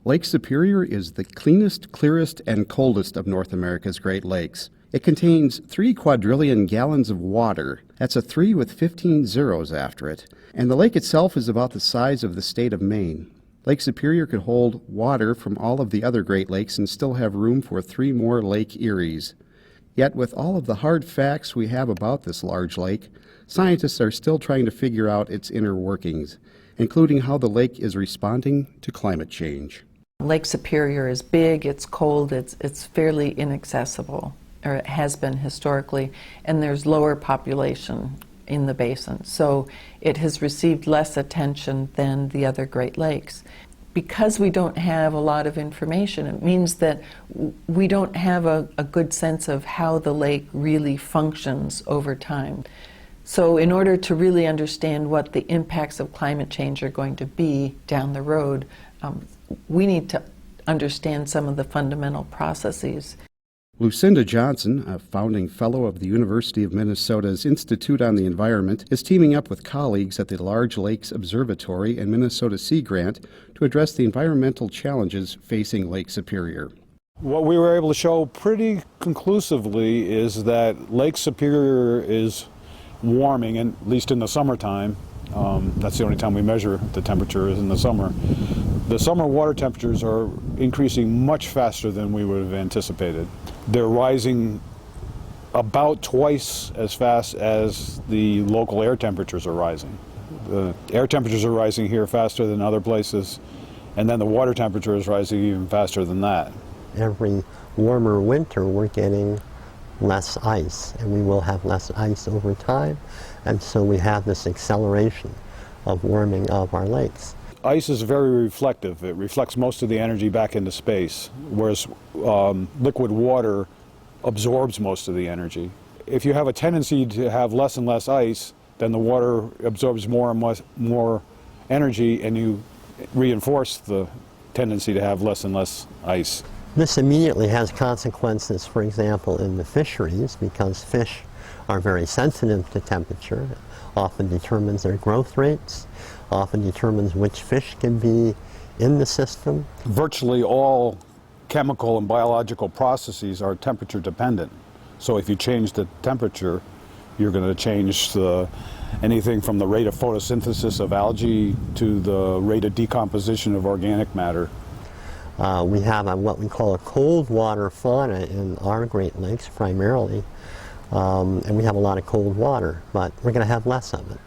Lake Superior is the cleanest, clearest, and coldest of North America's Great Lakes. It contains 3 quadrillion gallons of water. That's a 3 with 15 zeros after it. And the lake itself is about the size of the state of Maine. Lake Superior could hold water from all of the other Great Lakes and still have room for 3 more Lake Eries. Yet with all of the hard facts we have about this large lake, scientists are still trying to figure out its inner workings, including how the lake is responding to climate change. Lake Superior is big, it's cold, it's fairly inaccessible, or it has been historically, and there's lower population in the basin. So it has received less attention than the other Great Lakes. Because we don't have a lot of information, it means that we don't have a good sense of how the lake really functions over time. So in order to really understand what the impacts of climate change are going to be down the road, we need to understand some of the fundamental processes. Lucinda Johnson, a founding fellow of the University of Minnesota's Institute on the Environment, is teaming up with colleagues at the Large Lakes Observatory and Minnesota Sea Grant to address the environmental challenges facing Lake Superior. What we were able to show pretty conclusively is that Lake Superior is warming, at least in the summertime. That's the only time we measure the temperature is in the summer. The summer water temperatures are increasing much faster than we would have anticipated. They're rising about twice as fast as the local air temperatures are rising. The air temperatures are rising here faster than other places, and then the water temperature is rising even faster than that. Every warmer winter we're getting less ice, and we will have less ice over time, and so we have this acceleration of warming of our lakes. Ice is very reflective. It reflects most of the energy back into space, whereas liquid water absorbs most of the energy. If you have a tendency to have less and less ice, then the water absorbs more and more energy, and you reinforce the tendency to have less and less ice. This immediately has consequences, for example, in the fisheries, because fish are very sensitive to temperature. It often determines their growth rates, often determines which fish can be in the system. Virtually all chemical and biological processes are temperature dependent. So if you change the temperature, you're going to change anything from the rate of photosynthesis of algae to the rate of decomposition of organic matter. We have what we call a cold water fauna in our Great Lakes primarily, and we have a lot of cold water, but we're going to have less of it.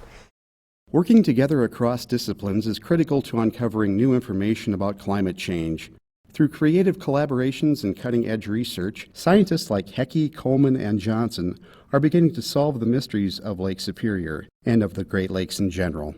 Working together across disciplines is critical to uncovering new information about climate change. Through creative collaborations and cutting-edge research, scientists like Hecky, Coleman, and Johnson are beginning to solve the mysteries of Lake Superior and of the Great Lakes in general.